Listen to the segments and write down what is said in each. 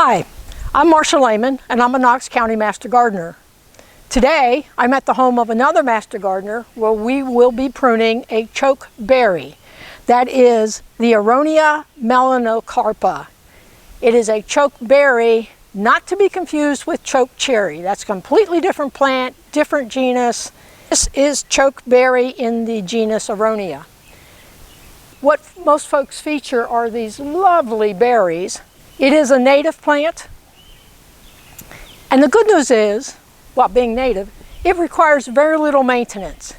Hi, I'm Marcia Lehman and I'm a Knox County Master Gardener. Today I'm at the home of another Master Gardener where we will be pruning a chokeberry. That is the Aronia melanocarpa. It is a chokeberry, not to be confused with chokecherry. That's a completely different plant, different genus. This is chokeberry in the genus Aronia. What most folks feature are these lovely berries. It is a native plant, and the good news is, well, being native, it requires very little maintenance.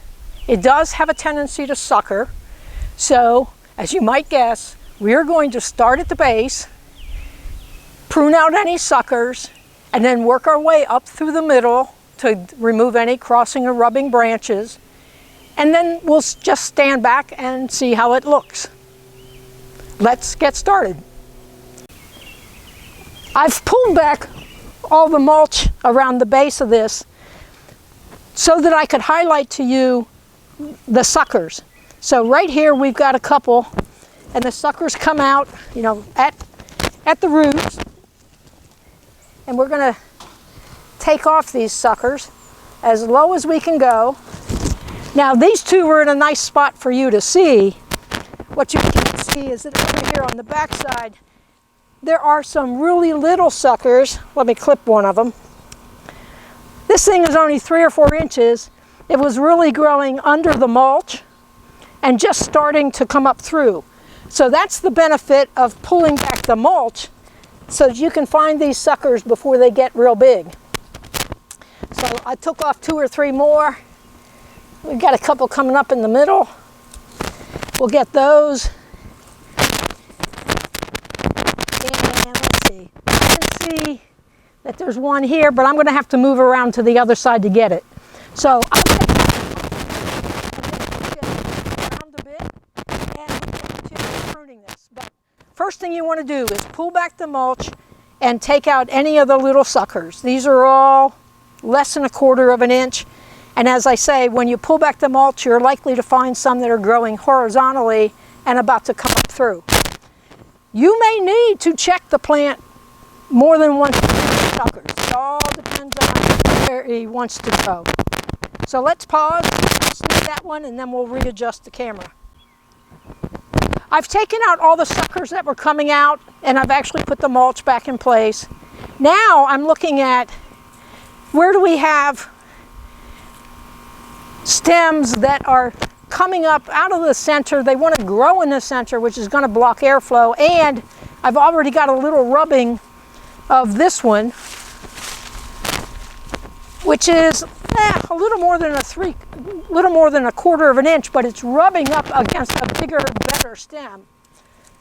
It does have a tendency to sucker, so as you might guess, we are going to start at the base, prune out any suckers, and then work our way up through the middle to remove any crossing or rubbing branches, and then we'll just stand back and see how it looks. Let's get started. I've pulled back all the mulch around the base of this so that I could highlight to you the suckers. So right here we've got a couple, and the suckers come out, you know, at the roots, and we're going to take off these suckers as low as we can go. Now these two are in a nice spot for you to see. What you can see is that over here on the back side there are some really little suckers. Let me clip one of them. This thing is only 3 or 4 inches. It was really growing under the mulch and just starting to come up through. So that's the benefit of pulling back the mulch, so that you can find these suckers before they get real big. So I took off 2 or 3 more. We've got a couple coming up in the middle. We'll get those. See that there's one here, but I'm going to have to move around to the other side to get it. So I'll get around a bit and continue pruning this. But first thing you want to do is pull back the mulch and take out any of the little suckers. These are all less than 1/4 of an inch. And as I say, when you pull back the mulch, you're likely to find some that are growing horizontally and about to come up through. You may need to check the plant more than once with suckers. It all depends on where he wants to go. So let's pause, snip that one, and then we'll readjust the camera. I've taken out all the suckers that were coming out, and I've actually put the mulch back in place. Now I'm looking at where do we have stems that are coming up out of the center. They want to grow in the center, which is going to block airflow, and I've already got a little rubbing of this one, which is a little more than a 1/4 of an inch, but it's rubbing up against a bigger, better stem.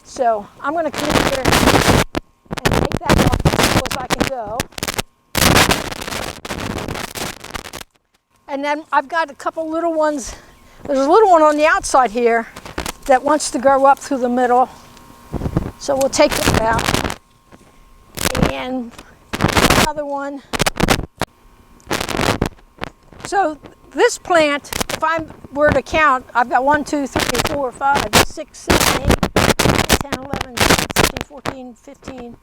So I'm going to come in here and take that off as low as I can go. And then I've got a couple little ones. There's a little one on the outside here that wants to grow up through the middle. So we'll take that out. And another one. So this plant, if I were to count, I've got 1, 2, 3, 4, 5, 6, 7, 8, 10, 11, 12, 13, 14, 15,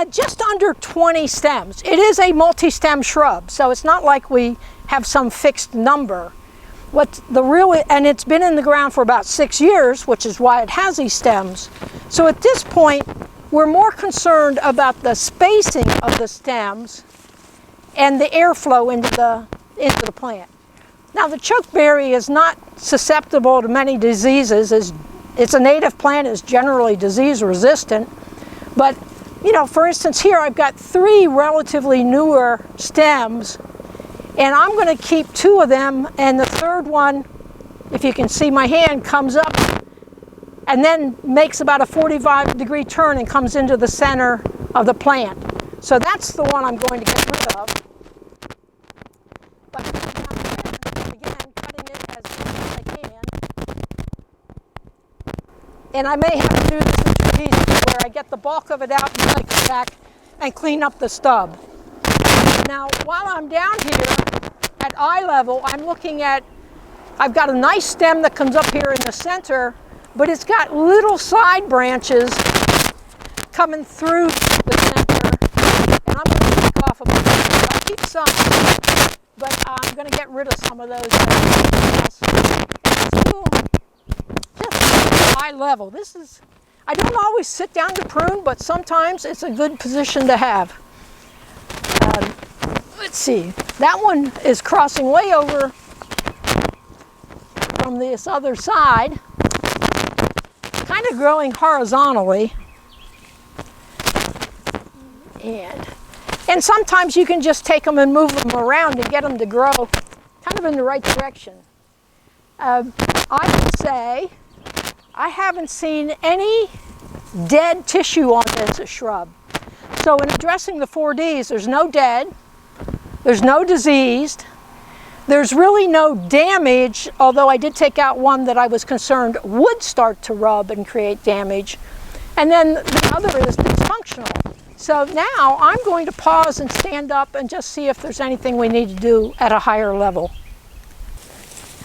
just under 20 stems. It is a multi-stem shrub, so it's not like we have some fixed number. And it's been in the ground for about 6 years, which is why it has these stems. So at this point, we're more concerned about the spacing of the stems and the airflow into the plant. Now the chokeberry is not susceptible to many diseases. It's a native plant, is generally disease resistant. But, you know, for instance here I've got 3 relatively newer stems, and I'm going to keep 2 of them, and the 3rd one, if you can see my hand, comes up and then makes about a 45-degree turn and comes into the center of the plant. So that's the one I'm going to get rid of. But again, cutting it as much as I can. And I may have to do this in 2 pieces where I get the bulk of it out and then I come back and clean up the stub. Now, while I'm down here at eye level, I'm looking at, I've got a nice stem that comes up here in the center, but it's got little side branches coming through the center off of them. I'll keep some, but I'm going to get rid of some of those. Just high level. This is, I don't always sit down to prune, but sometimes it's a good position to have. Let's see, that one is crossing way over from this other side, kind of growing horizontally. And sometimes you can just take them and move them around and get them to grow kind of in the right direction. I would say I haven't seen any dead tissue on this shrub. So in addressing the 4Ds, there's no dead, there's no diseased, there's really no damage, although I did take out one that I was concerned would start to rub and create damage. And then the other is dysfunctional. So now I'm going to pause and stand up and just see if there's anything we need to do at a higher level.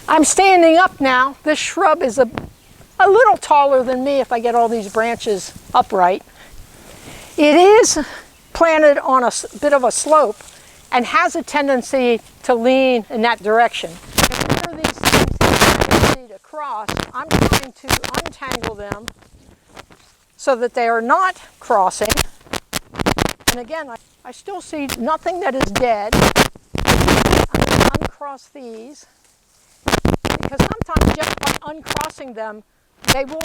I'm standing up now. This shrub is a little taller than me if I get all these branches upright. It is planted on a bit of a slope and has a tendency to lean in that direction. And where these things have a tendency to cross, I'm trying to untangle them so that they are not crossing. And again, I still see nothing that is dead. I'm going to uncross these because sometimes just by uncrossing them, they will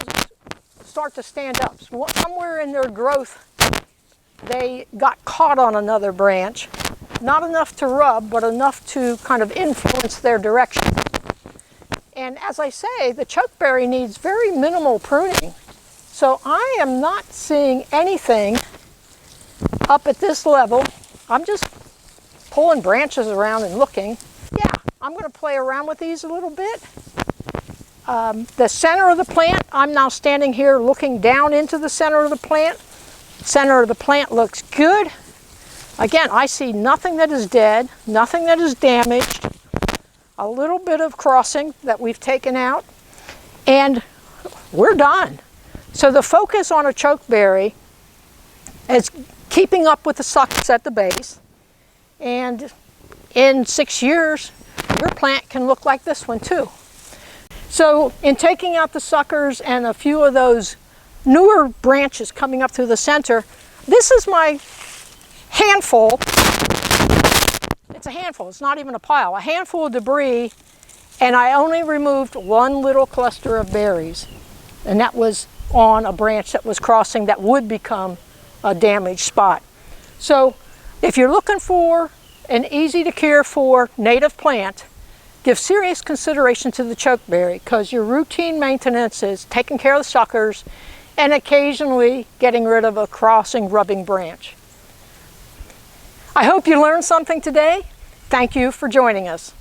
start to stand up. So somewhere in their growth, they got caught on another branch. Not enough to rub, but enough to kind of influence their direction. And as I say, the chokeberry needs very minimal pruning. So I am not seeing anything up at this level. I'm just pulling branches around and looking. Yeah, I'm going to play around with these a little bit. The center of the plant, I'm now standing here looking down into the center of the plant. Center of the plant looks good. Again, I see nothing that is dead, nothing that is damaged, a little bit of crossing that we've taken out, and we're done. So the focus on a chokeberry is keeping up with the suckers at the base, and in 6 years, your plant can look like this one too. So in taking out the suckers and a few of those newer branches coming up through the center, this is my handful. It's a handful, it's not even a pile, a handful of debris, and I only removed one little cluster of berries, and that was on a branch that was crossing that would become a damaged spot. So if you're looking for an easy to care for native plant, give serious consideration to the chokeberry, because your routine maintenance is taking care of the suckers and occasionally getting rid of a crossing rubbing branch. I hope you learned something today. Thank you for joining us.